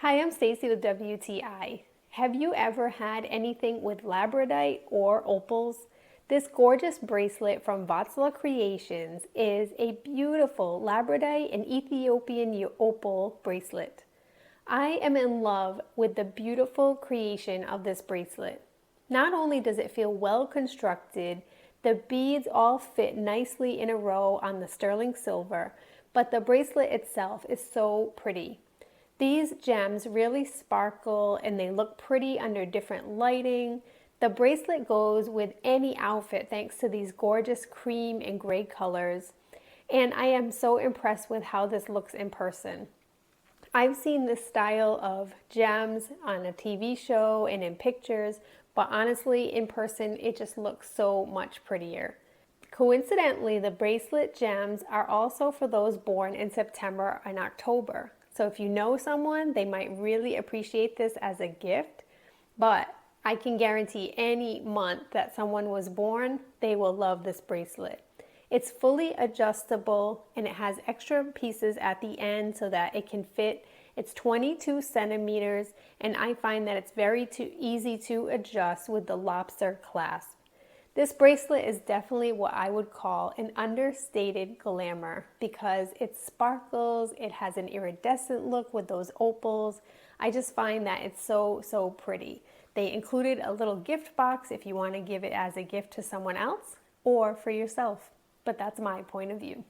Hi, I'm Stacy with WTI. Have you ever had anything with labradorite or opals? This gorgeous bracelet from Vatsala Creations is a beautiful labradorite and Ethiopian opal bracelet. I am in love with the beautiful creation of this bracelet. Not only does it feel well constructed, the beads all fit nicely in a row on the sterling silver, but the bracelet itself is so pretty. These gems really sparkle and they look pretty under different lighting. The bracelet goes with any outfit thanks to these gorgeous cream and gray colors. And I am so impressed with how this looks in person. I've seen this style of gems on a TV show and in pictures, but honestly, in person, it just looks so much prettier. Coincidentally, the bracelet gems are also for those born in September and October. So if you know someone, they might really appreciate this as a gift, but I can guarantee any month that someone was born, they will love this bracelet. It's fully adjustable and it has extra pieces at the end so that it can fit. It's 22 centimeters and I find that it's very easy to adjust with the lobster clasp. This bracelet is definitely what I would call an understated glamour because it sparkles, it has an iridescent look with those opals. I just find that it's so pretty. They included a little gift box if you want to give it as a gift to someone else or for yourself, but that's my point of view.